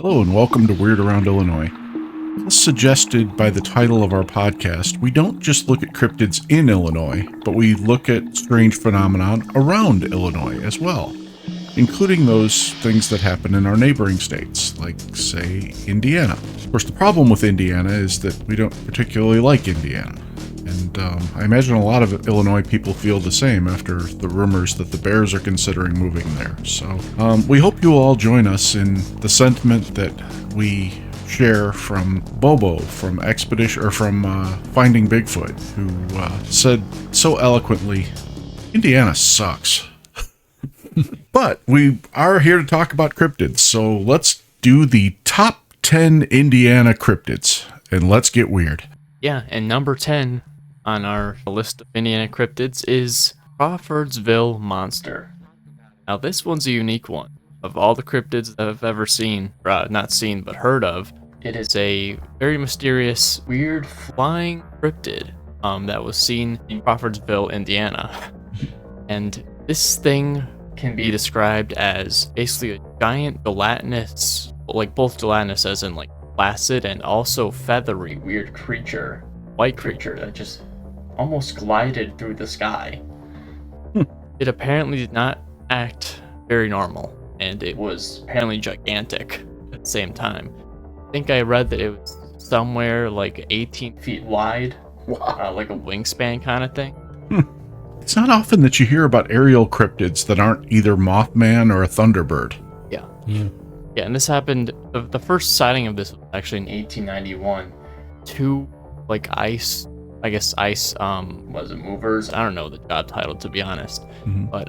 Hello and welcome to Weird Around Illinois. As suggested by the title of our podcast, we don't just look at cryptids in Illinois, but we look at strange phenomenon around Illinois as well, including those things that happen in our neighboring states, like, say, Indiana. Of course, the problem with Indiana is that we don't particularly like Indiana. And I imagine a lot of Illinois people feel the same after the rumors that the Bears are considering moving there. So we hope you will all join us in the sentiment that we share from Bobo from Expedition or from Finding Bigfoot, who said so eloquently, "Indiana sucks." But we are here to talk about cryptids, so let's do the top 10 Indiana cryptids, and let's get weird. Yeah, and number 10 on our list of Indiana cryptids is Crawfordsville Monster. Now, this one's a unique one. Of all the cryptids that I've ever seen, not seen, but heard of, it is a very mysterious, weird flying cryptid that was seen in Crawfordsville, Indiana. And this thing can be described as basically a giant gelatinous, like both gelatinous as in like flaccid and also feathery, weird creature, white creature that just almost glided through the sky. It apparently did not act very normal, and it was apparently gigantic at the same time. I think I read that it was somewhere like 18 feet wide, like a wingspan kind of thing. It's not often that you hear about aerial cryptids that aren't either Mothman or a Thunderbird. Yeah, and this happened, the first sighting of this was actually in 1891. Two, like, ice, was it movers? I don't know the job title, to be honest. But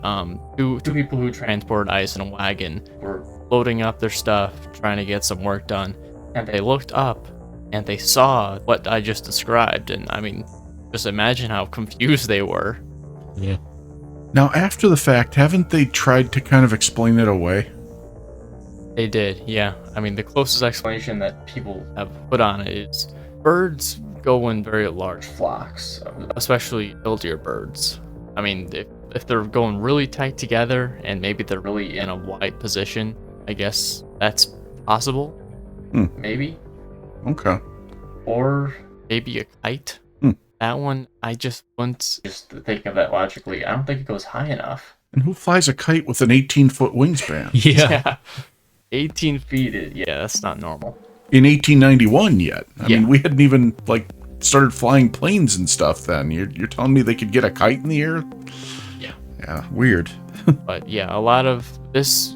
two people who transported ice in a wagon were loading up their stuff, trying to get some work done. And they looked up, and they saw what I just described. And, I mean, just imagine how confused they were. Yeah. Now, after the fact, haven't they tried to kind of explain it away? They did, yeah. I mean, the closest explanation that people have put on it is birds go in very large flocks, especially killdeer birds. I mean, if they're going really tight together and maybe they're really in a wide position, I guess that's possible. Maybe. Okay. Or maybe a kite. That one, I just wouldn't just think of that logically. I don't think it goes high enough. And who flies a kite with an 18-foot wingspan? Yeah. 18 feet, that's not normal. In 1891 yet. I Yeah. mean, we hadn't even, started flying planes and stuff then. You're telling me they could get a kite in the air? Yeah. Yeah, weird. But yeah, a lot of this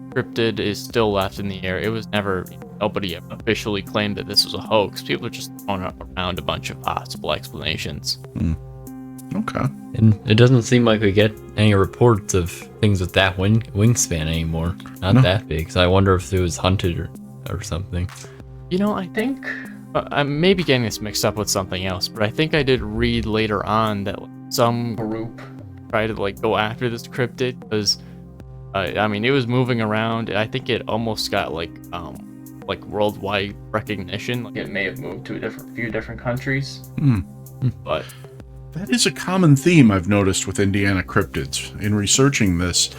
cryptid is still left in the air. It was never, nobody officially claimed that this was a hoax. People are just throwing around a bunch of possible explanations. Okay. And it doesn't seem like we get any reports of things with that wingspan anymore. Not that big. So I wonder if it was hunted or something. You know, I think I may be getting this mixed up with something else, but I think I did read later on that some group tried to go after this cryptid because I mean, it was moving around. I think it almost got like worldwide recognition. Like, it may have moved to a few different countries. But That is a common theme I've noticed with Indiana cryptids. In researching this,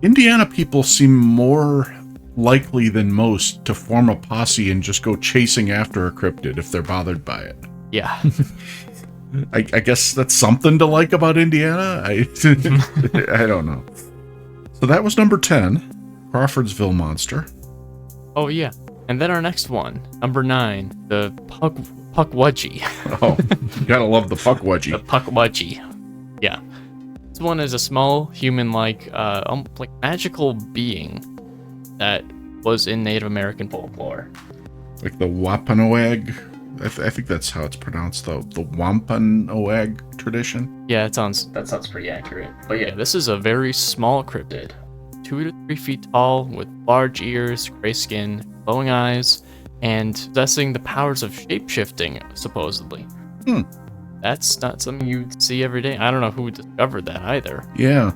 Indiana people seem more likely than most to form a posse and just go chasing after a cryptid if they're bothered by it. yeah, I guess that's something to like about Indiana. I don't know. So that was number 10, Crawfordsville Monster. oh yeah. And then our next one, number 9, the Pukwudgie. Oh, you gotta love the The Pukwudgie. Pukwudgie. Yeah. This one is a small human-like, magical being that was in Native American folklore. Like the Wampanoag. I think that's how it's pronounced, though. The Wampanoag tradition. Yeah, that sounds pretty accurate. But yeah, this is a very small cryptid, 2 to 3 feet tall, with large ears, gray skin, glowing eyes, and possessing the powers of shape-shifting, supposedly. That's not something you'd see every day. I don't know who discovered that either. Yeah.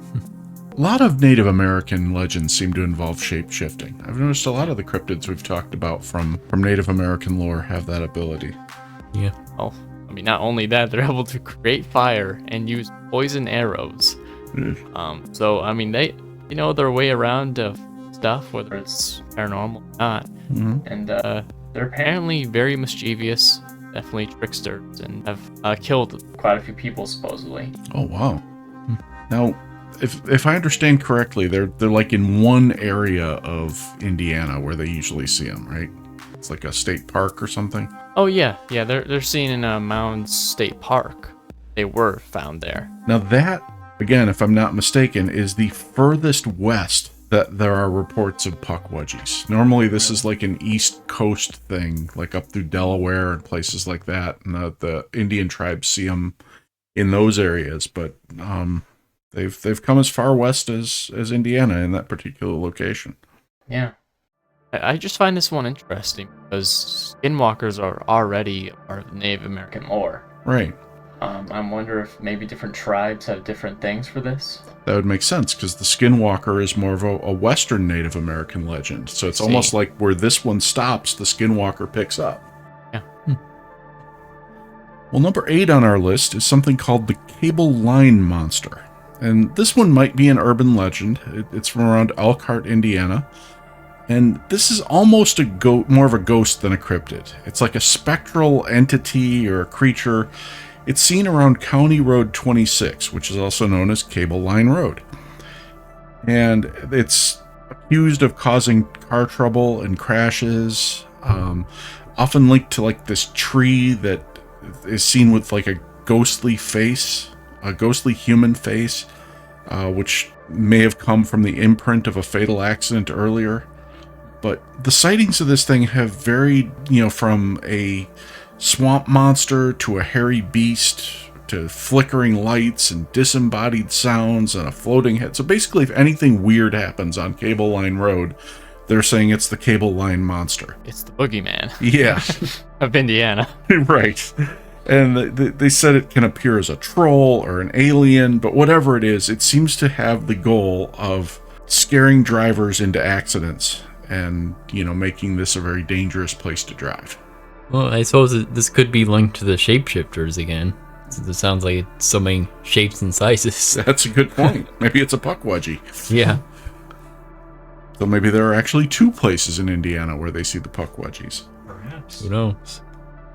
A lot of Native American legends seem to involve shape-shifting. I've noticed a lot of the cryptids we've talked about from Native American lore have that ability. Yeah. Well, I mean, not only that, they're able to create fire and use poison arrows. So, I mean, they know their way around stuff, whether it's paranormal or not. Mhm. And they're apparently very mischievous, definitely tricksters, and have killed quite a few people supposedly. Oh wow. Now, if I understand correctly, they're like in one area of Indiana where they usually see them, right? It's like a state park or something. Oh yeah, they're seen in Mounds State Park. They were found there. Now that, again, if I'm not mistaken, is the furthest west that there are reports of puckwudgies. Normally this is like an East Coast thing, like up through Delaware and places like that. And the Indian tribes see them in those areas, but they've come as far west as Indiana in that particular location. Yeah. I just find this one interesting because skinwalkers are already a part of the Native American lore. Right. I wonder if maybe different tribes have different things for this. That would make sense because the Skinwalker is more of a Western Native American legend. So it's almost like where this one stops, the Skinwalker picks up. Yeah. Well, number 8 on our list is something called the Cable Line Monster. And this one might be an urban legend. It's from around Elkhart, Indiana. And this is almost more of a ghost than a cryptid. It's like a spectral entity or a creature. It's seen around County Road 26, which is also known as Cable Line Road. And it's accused of causing car trouble and crashes, often linked to like this tree that is seen with like a ghostly face, a ghostly human face, which may have come from the imprint of a fatal accident earlier. But the sightings of this thing have varied, from a swamp monster to a hairy beast to flickering lights and disembodied sounds and a floating head. So basically, if anything weird happens on Cable Line Road, they're saying it's the Cable Line Monster. It's the boogeyman. Yeah. Of Indiana. Right. And they said it can appear as a troll or an alien, but whatever it is, it seems to have the goal of scaring drivers into accidents and, making this a very dangerous place to drive. Well, I suppose this could be linked to the shapeshifters again. It sounds like it's so many shapes and sizes. That's a good point. Maybe it's a puckwudgie. Yeah. So maybe there are actually 2 places in Indiana where they see the puckwudgies. Perhaps. Who knows?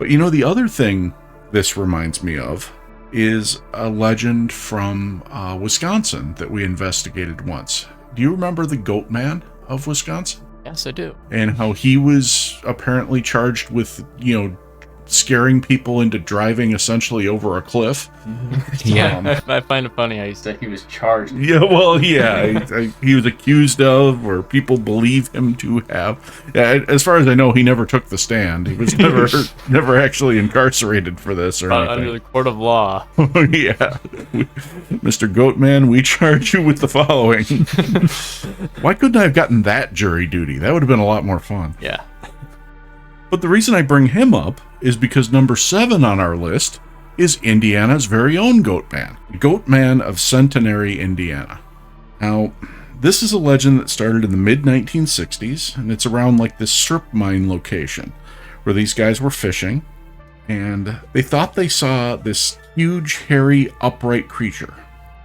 But the other thing this reminds me of is a legend from Wisconsin that we investigated once. Do you remember the Goat Man of Wisconsin? Yes, I do. And how he was apparently charged with, scaring people into driving essentially over a cliff. Yeah. I find it funny how you said he was charged. Yeah, well, yeah. He was accused of, or people believe him to have. As far as I know, he never took the stand. He was never actually incarcerated for this or anything. Under the court of law. Yeah. Mr. Goatman, we charge you with the following. Why couldn't I have gotten that jury duty? That would have been a lot more fun. Yeah. But the reason I bring him up is because number 7 on our list is Indiana's very own Goatman, Goatman of Centenary, Indiana. Now, this is a legend that started in the mid-1960s, and it's around like this strip mine location where these guys were fishing, and they thought they saw this huge, hairy, upright creature.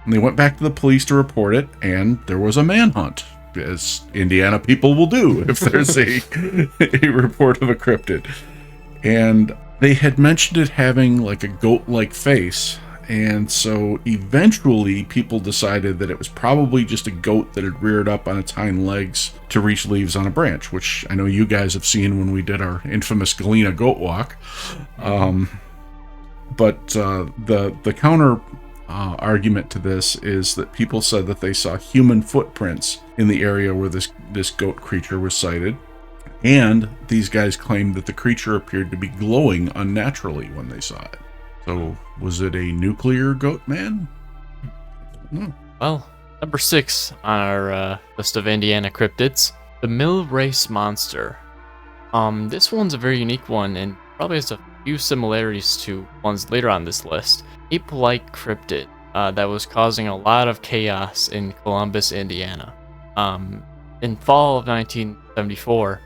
And they went back to the police to report it, and there was a manhunt, as Indiana people will do if there's a report of a cryptid. And they had mentioned it having like a goat-like face, and so eventually people decided that it was probably just a goat that had reared up on its hind legs to reach leaves on a branch, which I know you guys have seen when we did our infamous Galena goat walk. But the counter argument to this is that people said that they saw human footprints in the area where this goat creature was sighted, and these guys claimed that the creature appeared to be glowing unnaturally when they saw it. So was it a nuclear goat man? Well, number 6 on our list of Indiana cryptids, the Mill Race Monster. This one's a very unique one and probably has a few similarities to ones later on this list. Ape-like cryptid that was causing a lot of chaos in Columbus, Indiana. In fall of 1974,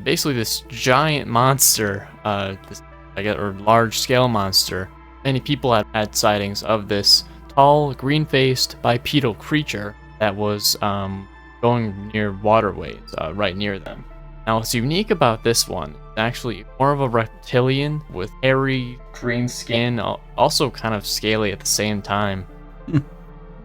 basically this giant monster, or large-scale monster, many people had sightings of this tall, green-faced, bipedal creature that was going near waterways, right near them. Now, what's unique about this one is actually more of a reptilian with hairy green skin, also kind of scaly at the same time.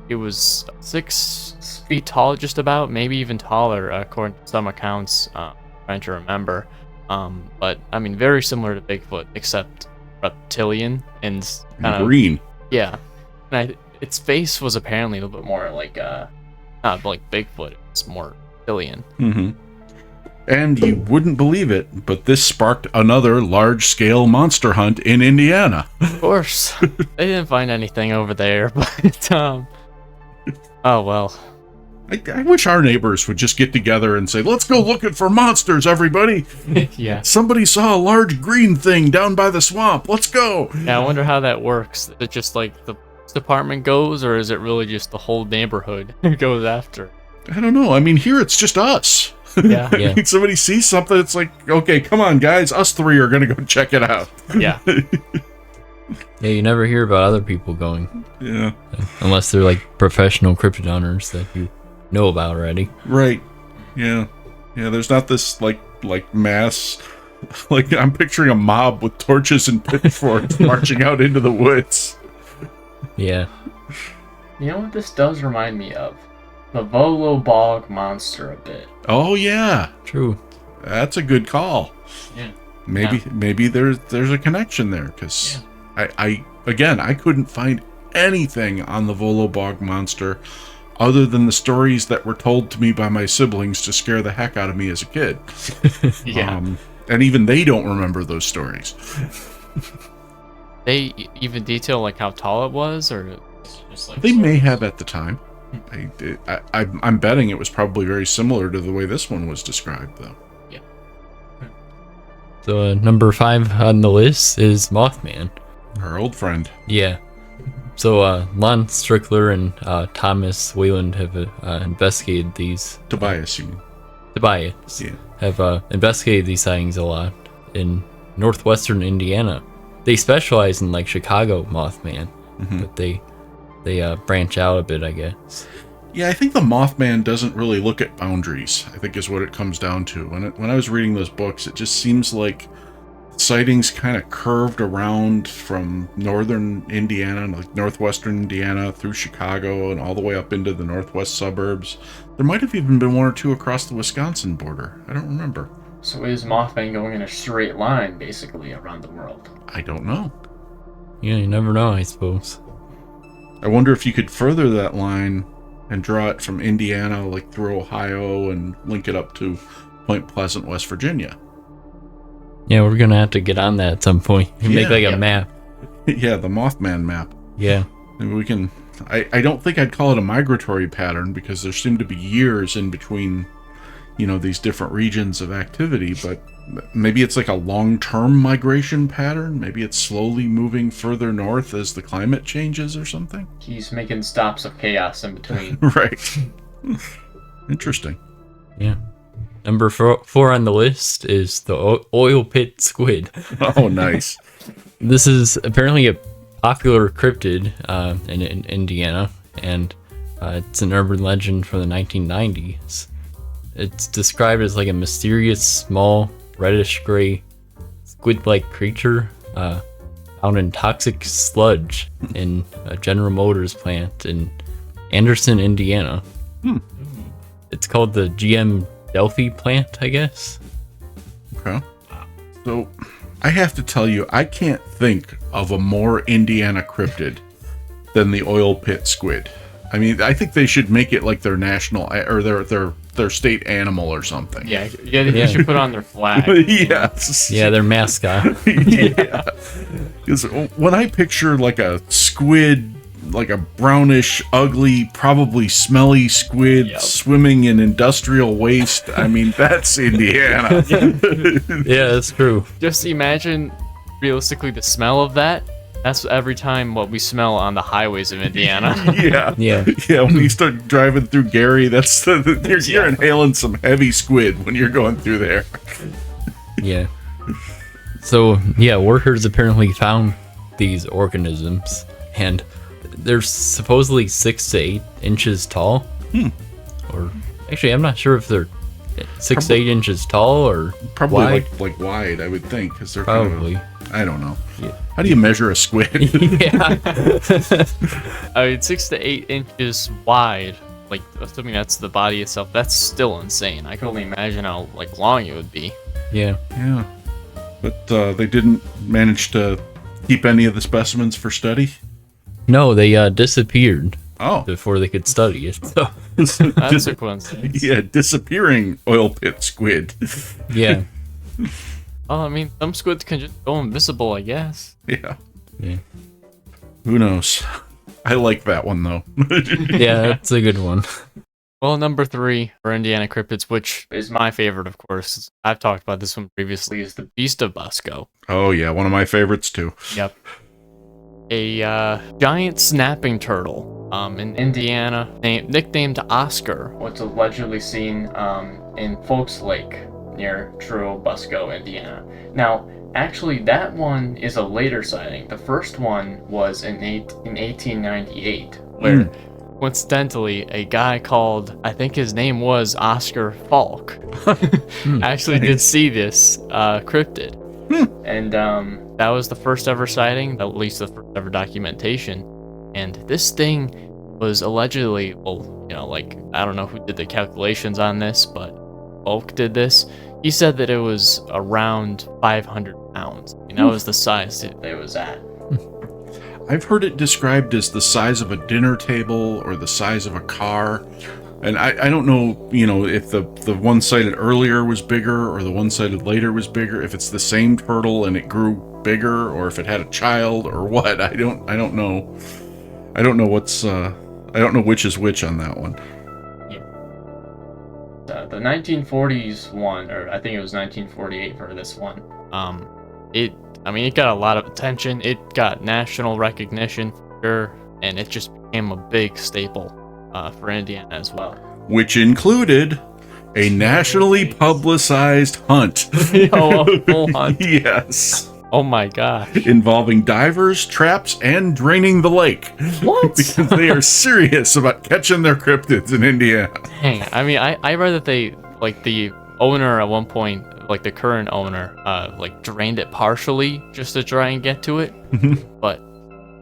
It was 6 feet tall, just about, maybe even taller, according to some accounts. Trying to remember. But I mean, very similar to Bigfoot, except reptilian and kind of green. Yeah, and its face was apparently a little bit more like not like Bigfoot. It's more reptilian. Mm-hmm. And you wouldn't believe it, but this sparked another large-scale monster hunt in Indiana. Of course, they didn't find anything over there, but oh well. I wish our neighbors would just get together and say, let's go looking for monsters, everybody. Yeah. Somebody saw a large green thing down by the swamp. Let's go. Yeah, I wonder how that works. Is it just like the police department goes, or is it really just the whole neighborhood goes after? I don't know. I mean, here it's just us. Yeah. Yeah. I mean, somebody sees something, it's like, okay, come on, guys. Us three are going to go check it out. Yeah. Yeah, you never hear about other people going. Yeah. Unless they're like professional cryptid hunters that you know about already. Right. Yeah. Yeah, there's not this, like mass... Like, I'm picturing a mob with torches and pitchforks marching out into the woods. Yeah. You know what this does remind me of? The Volo Bog monster a bit. Oh, yeah. True. That's a good call. Yeah. Maybe there's a connection there, because I couldn't find anything on the Volobog monster other than the stories that were told to me by my siblings to scare the heck out of me as a kid. Yeah. And even they don't remember those stories. They even detail like how tall it was, or just like They may have at the time. I'm betting it was probably very similar to the way this one was described, though. Yeah. So number 5 on the list is Mothman. Our old friend. Yeah. So Lon Strickler and Thomas Wayland have investigated these. Tobias, you mean? Tobias. Yeah. Have investigated these sightings a lot in northwestern Indiana. They specialize in like Chicago Mothman, but they branch out a bit, I guess. Yeah, I think the Mothman doesn't really look at boundaries, I think is what it comes down to. When I was reading those books, it just seems like sightings kind of curved around from northern Indiana, like northwestern Indiana, through Chicago and all the way up into the northwest suburbs. There might have even been one or two across the Wisconsin border. I don't remember. So is Mothman going in a straight line, basically, around the world? I don't know. Yeah, you never know, I suppose. I wonder if you could further that line and draw it from Indiana, like through Ohio, and link it up to Point Pleasant, West Virginia. Yeah, we're gonna have to get on that at some point. You make like a map. Yeah, the Mothman map. Yeah. Maybe we can... I don't think I'd call it a migratory pattern, because there seem to be years in between, these different regions of activity, but maybe it's like a long-term migration pattern. Maybe it's slowly moving further north as the climate changes or something. He's making stops of chaos in between. Right. Interesting. Yeah. Number 4 on the list is the oil pit squid. Oh, nice. This is apparently a popular cryptid in Indiana, and it's an urban legend from the 1990s. It's described as like a mysterious, small, reddish-gray, squid-like creature found in toxic sludge in a General Motors plant in Anderson, Indiana. It's called the GM Delphi plant, I guess. Okay. So, I have to tell you, I can't think of a more Indiana cryptid than the oil pit squid. I mean, I think they should make it like their national or their state animal or something. Yeah, they should put on their flag. Yes. Yeah, their mascot. Yeah. Because when I picture like a squid, like a brownish, ugly, probably smelly squid swimming in industrial waste, I mean, that's Indiana. Yeah, that's true. Just imagine, realistically, the smell of that. That's every time what we smell on the highways of Indiana. Yeah. When you start driving through Gary, that's you're inhaling some heavy squid when you're going through there. Yeah. So, yeah, workers apparently found these organisms, and they're supposedly 6 to 8 inches tall. Or Actually, I'm not sure if they're 6 to 8 inches tall or Probably wide. like wide, I would think, because they're Probably. kind of, I don't know. Yeah. How do you measure a squid? Yeah. I mean, 6 to 8 inches wide. Like, assuming that's the body itself, that's still insane. I can only imagine how like long it would be. Yeah. Yeah. But they didn't manage to keep any of the specimens for study? No, they disappeared Oh. before they could study it. So That's a coincidence. Yeah, disappearing oil pit squid. yeah. Well, I mean, some squids can just go invisible, I guess. Yeah. Yeah. Who knows? I like that one, though. Yeah, that's a good one. Well, number 3 for Indiana cryptids, which is my favorite, of course. I've talked about this one previously, is the Beast of Busco. Oh, yeah, one of my favorites, too. Yep. A giant snapping turtle in Indiana, nicknamed Oscar, was allegedly seen in Folks Lake near Truro, Busco, Indiana. Now, actually, that one is a later sighting. The first one was in 1898, where coincidentally, a guy called, I think his name was Oscar Falk, actually did see this cryptid. And that was the first ever sighting, at least the first ever documentation. And this thing was allegedly, well, you know, like, I don't know who did the calculations on this, but Falk did this. He said that it was around 500 pounds. I mean, that was the size it was at. I've heard it described as the size of a dinner table or the size of a car. And I don't know, you know, if the one sighted earlier was bigger or the one sighted later was bigger, if it's the same turtle and it grew bigger, or if it had a child or what. I don't know. I don't know what's I don't know which is which on that one. The 1940s one, or I think it was 1948 for this one. It got a lot of attention. It got national recognition for sure, and it just became a big staple for Indiana as well. Which included a nationally publicized hunt. Oh, a full hunt. Yes. Oh my gosh. Involving divers, traps, and draining the lake. What? Because they are serious about catching their cryptids in Indiana. Dang, I mean, I read that they, like, the owner at one point, like the current owner, like drained it partially just to try and get to it. But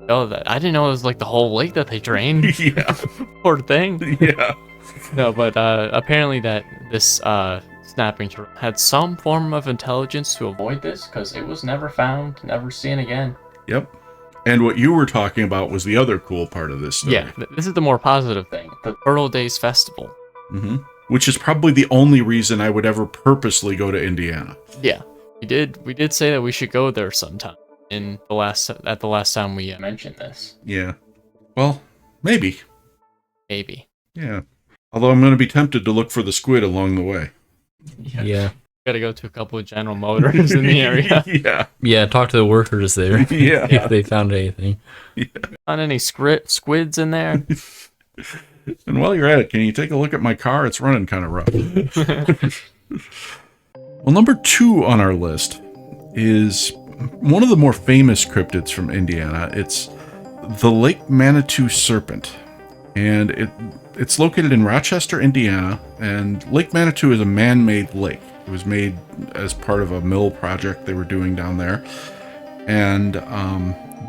I didn't know it was like the whole lake that they drained. Yeah. Poor thing. Yeah. No, but apparently that this snapping turtle had some form of intelligence to avoid this, because it was never found, never seen again. Yep. And what you were talking about was the other cool part of this story. Yeah, this is the more positive thing. The Turtle Days Festival. Mm-hmm. Which is probably the only reason I would ever purposely go to Indiana. Yeah, we did say that we should go there sometime at the last time we mentioned this. Yeah. Well, maybe. Maybe. Yeah. Although I'm going to be tempted to look for the squid along the way. Yeah. Gotta go to a couple of General Motors in the area. Yeah. Yeah, talk to the workers there. Yeah. If they found anything. Yeah. Found any squids in there? And while you're at it, can you take a look at my car? It's running kind of rough. Well, number 2 on our list is one of the more famous cryptids from Indiana. It's the Lake Manitou serpent. And it's located in Rochester, Indiana. And Lake Manitou is a man-made lake. It was made as part of a mill project they were doing down there. And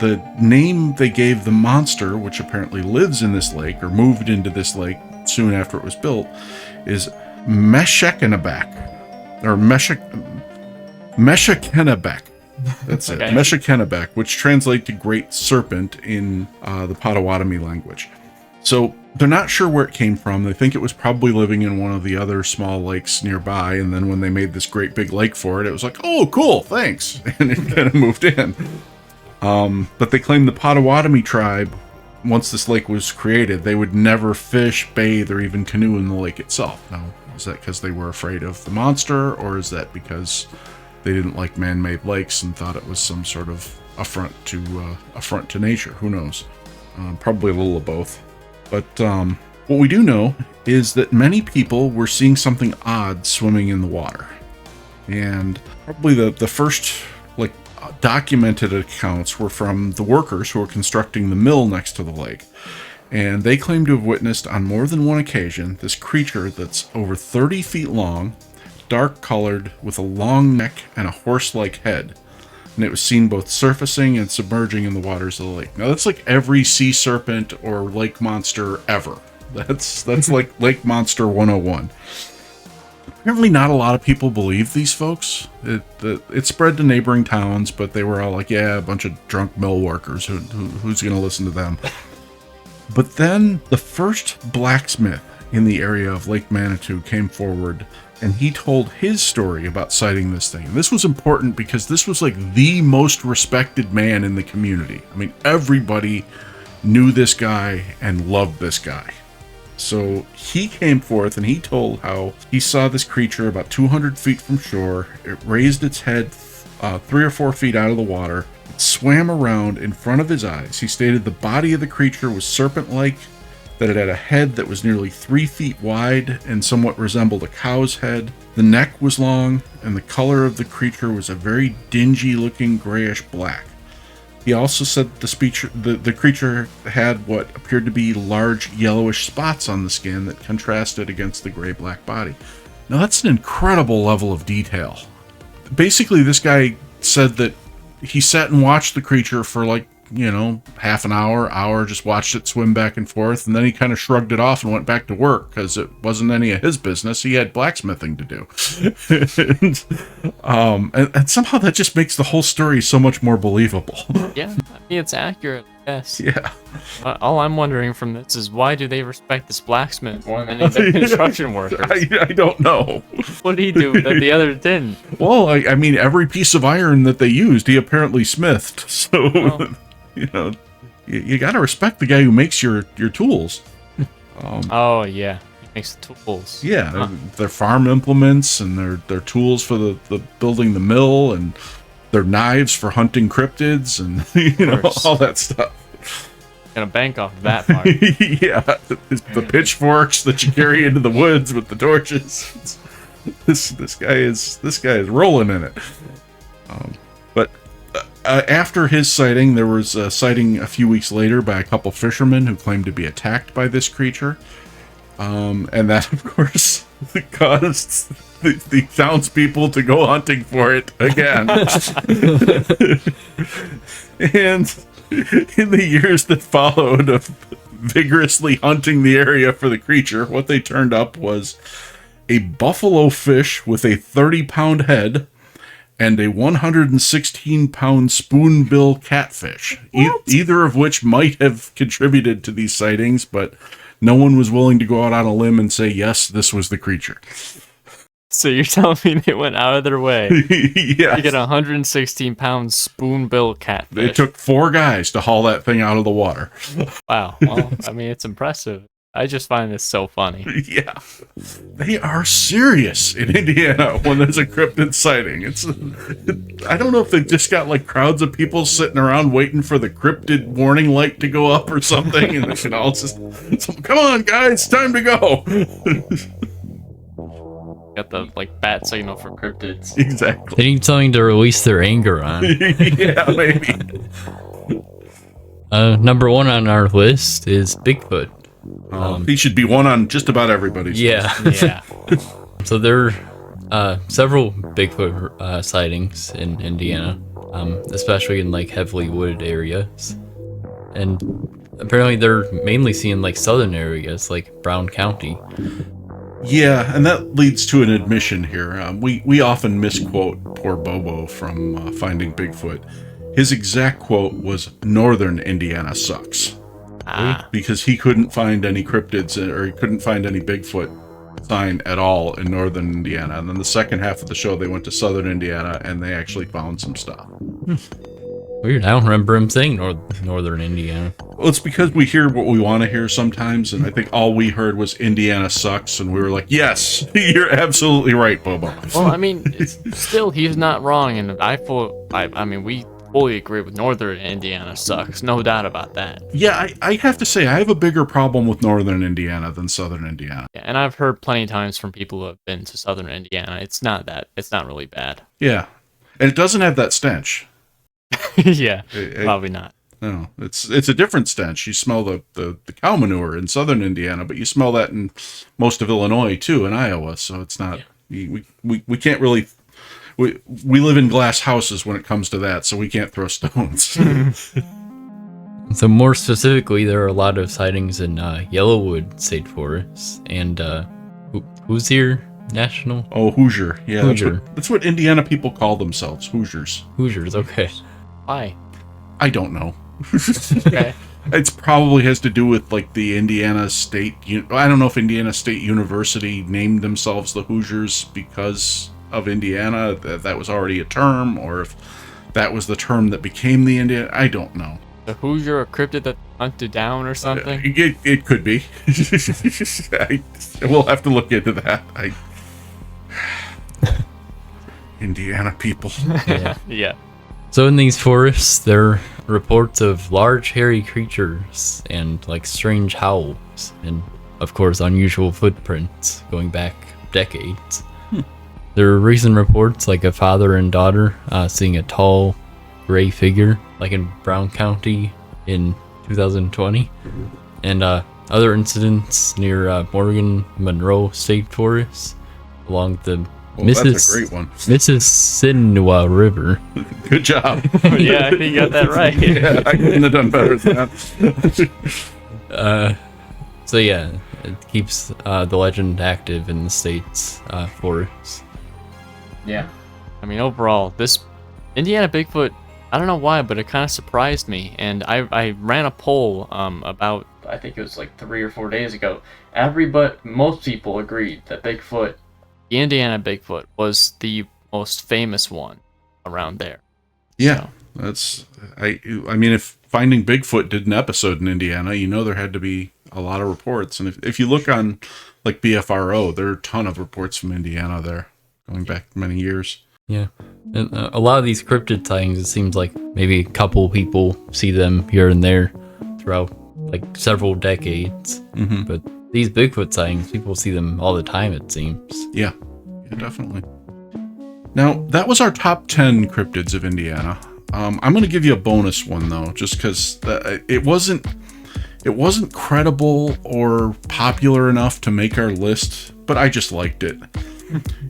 the name they gave the monster, which apparently lives in this lake, or moved into this lake soon after it was built, is Meshekenabek. Or Meshekenabek. That's it. Okay. Meshekenabek, which translates to Great Serpent in the Potawatomi language. So they're not sure where it came from. They think it was probably living in one of the other small lakes nearby. And then when they made this great big lake for it, it was like, oh, cool, thanks. And it kind of moved in. But they claim the Potawatomi tribe, once this lake was created, they would never fish, bathe, or even canoe in the lake itself. Now, is that because they were afraid of the monster, or is that because they didn't like man-made lakes and thought it was some sort of affront to nature? Who knows? Probably a little of both. But what we do know is that many people were seeing something odd swimming in the water. And probably the first documented accounts were from the workers who were constructing the mill next to the lake. And they claim to have witnessed on more than one occasion this creature that's over 30 feet long, dark colored, with a long neck and a horse-like head. And it was seen both surfacing and submerging in the waters of the lake. Now that's like every sea serpent or lake monster ever. That's like Lake Monster 101. Apparently not a lot of people believe these folks. It spread to neighboring towns, but they were all like, yeah, a bunch of drunk mill workers. Who's going to listen to them? But then the first blacksmith in the area of Lake Manitou came forward, and he told his story about sighting this thing. And this was important because this was like the most respected man in the community. I mean, everybody knew this guy and loved this guy. So he came forth and he told how he saw this creature about 200 feet from shore. It raised its head 3 or 4 feet out of the water. It swam around in front of his eyes. He stated the body of the creature was serpent-like, that it had a head that was nearly 3 feet wide and somewhat resembled a cow's head. The neck was long, and the color of the creature was a very dingy-looking grayish black. He also said the creature had what appeared to be large yellowish spots on the skin that contrasted against the gray-black body. Now that's an incredible level of detail. Basically, this guy said that he sat and watched the creature for like, half an hour, just watched it swim back and forth, and then he kind of shrugged it off and went back to work because it wasn't any of his business. He had blacksmithing to do. and somehow that just makes the whole story so much more believable. Yeah, I mean, it's accurate, yes. Yeah. All I'm wondering from this is why do they respect this blacksmith more than any of the construction workers? I don't know. What did he do that the others didn't? Well, I mean, every piece of iron that they used, he apparently smithed. So... Oh. You got to respect the guy who makes your tools. Oh yeah, he makes the tools. Yeah, their farm implements and their tools for the building the mill and their knives for hunting cryptids and all that stuff. Gonna bank off of that part. Yeah, the pitchforks that you carry into the woods with the torches. This guy is rolling in it. But after his sighting, there was a sighting a few weeks later by a couple fishermen who claimed to be attacked by this creature. And that, of course, caused the townspeople to go hunting for it again. And in the years that followed of vigorously hunting the area for the creature, what they turned up was a buffalo fish with a 30-pound head, and a 116-pound spoonbill catfish, either of which might have contributed to these sightings, but no one was willing to go out on a limb and say, yes, this was the creature. So you're telling me they went out of their way Yeah. to get a 116-pound spoonbill catfish? It took 4 guys to haul that thing out of the water. Wow. Well, I mean, it's impressive. I just find this so funny. Yeah. They are serious in Indiana when there's a cryptid sighting. I don't know if they've just got like crowds of people sitting around waiting for the cryptid warning light to go up or something, and they can all just, come on guys, time to go. Got the bat signal for cryptids. Exactly. They need something to release their anger on. Yeah, maybe. Number 1 on our list is Bigfoot. He should be one on just about everybody's Yeah. list. Yeah. So there are several Bigfoot sightings in Indiana, especially in heavily wooded areas. And apparently they're mainly seen in southern areas like Brown County. Yeah, and that leads to an admission here. We often misquote poor Bobo from Finding Bigfoot. His exact quote was, "Northern Indiana sucks." Because he couldn't find any cryptids, or he couldn't find any Bigfoot sign at all in northern Indiana. And then the second half of the show, they went to southern Indiana, and they actually found some stuff. Weird, I don't remember him saying northern Indiana. Well, it's because we hear what we want to hear sometimes, and I think all we heard was Indiana sucks, and we were like, yes, you're absolutely right, Bobo. Well, I mean, still, he's not wrong, and I mean, we fully agree with northern Indiana sucks, no doubt about that. Yeah, I have to say, I have a bigger problem with northern Indiana than southern Indiana. Yeah, and I've heard plenty of times from people who have been to southern Indiana, it's not really bad. Yeah, and it doesn't have that stench. Yeah, probably not. No, it's a different stench. You smell the cow manure in southern Indiana, but you smell that in most of Illinois too, in Iowa. So it's not we can't really we live in glass houses when it comes to that, so we can't throw stones. So more specifically, there are a lot of sightings in Yellowwood State Forest and Hoosier National. Oh, Hoosier. Yeah, Hoosier. That's what Indiana people call themselves, Hoosiers. Hoosiers, okay. Why? I don't know. Okay. It's probably has to do with like the Indiana State. I don't know if Indiana State University named themselves the Hoosiers because of Indiana. That was already a term, or if that was the term that became the Indiana. I don't know. The Hoosier, a cryptid that hunted down or something? It could be. We'll have to look into that. Indiana people. Yeah. So in these forests, there are reports of large hairy creatures and like strange howls and of course unusual footprints going back decades. There are recent reports like a father and daughter seeing a tall gray figure like in Brown County in 2020 and other incidents near Morgan Monroe State Forest along the That's a great one. Mississinawa River. Good job. Yeah, I think you got that right. Yeah, I couldn't have done better than that. So yeah, it keeps the legend active in the state's forests. Yeah. I mean, overall, this Indiana Bigfoot, I don't know why, but it kind of surprised me. And I ran a poll about, I think it was like 3 or 4 days ago. Most people agreed that Bigfoot, the Indiana Bigfoot, was the most famous one around there. Yeah, that's I mean, if Finding Bigfoot did an episode in Indiana, there had to be a lot of reports. And if you look on like BFRO, there are a ton of reports from Indiana there going back many years. Yeah, and a lot of these cryptid sightings, it seems like maybe a couple people see them here and there throughout like several decades. Mm-hmm. But these Bigfoot sightings, people see them all the time, it seems. Yeah, definitely. Now, that was our top 10 cryptids of Indiana. I'm going to give you a bonus one, though, just because it wasn't credible or popular enough to make our list, but I just liked it.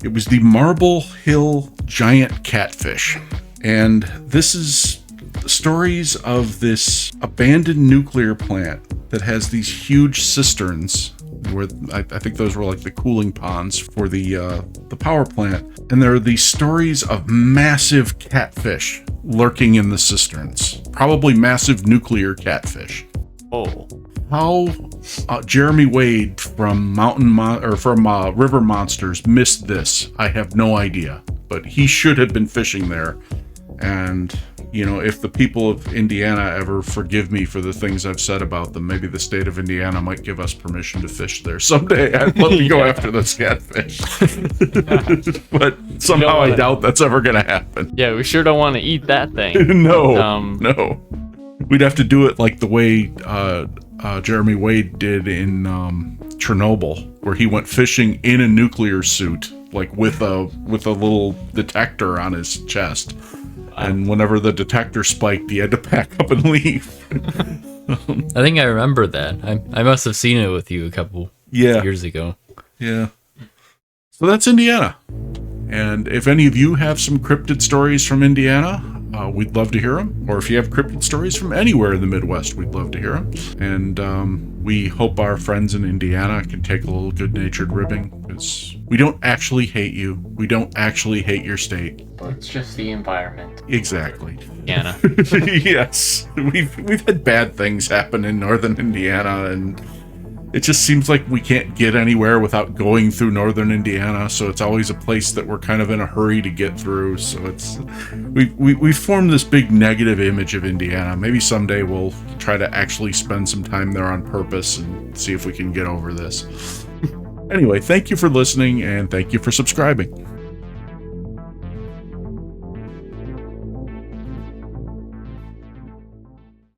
It was the Marble Hill Giant Catfish. And this is stories of this abandoned nuclear plant that has these huge cisterns where I think those were like the cooling ponds for the power plant. And there are these stories of massive catfish lurking in the cisterns, probably massive nuclear catfish. Oh. How Jeremy Wade from River Monsters missed this, I have no idea. But he should have been fishing there. And if the people of Indiana ever forgive me for the things I've said about them, maybe the state of Indiana might give us permission to fish there someday. I'd love to go after those catfish. But somehow I doubt that's ever going to happen. Yeah, we sure don't want to eat that thing. No. We'd have to do it like the way Jeremy Wade did in Chernobyl, where he went fishing in a nuclear suit, like with a little detector on his chest. And whenever the detector spiked, he had to pack up and leave. I think I remember that. I must have seen it with you a couple years ago. Yeah. So that's Indiana. And if any of you have some cryptid stories from Indiana, we'd love to hear them. Or if you have cryptid stories from anywhere in the Midwest, we'd love to hear them. And we hope our friends in Indiana can take a little good-natured ribbing, because we don't actually hate you. We don't actually hate your state. It's just the environment. Exactly. Indiana. Yes. We've had bad things happen in northern Indiana, and it just seems like we can't get anywhere without going through northern Indiana, so it's always a place that we're kind of in a hurry to get through. So it's we formed this big negative image of Indiana. Maybe someday we'll try to actually spend some time there on purpose and see if we can get over this. Anyway, thank you for listening, and thank you for subscribing.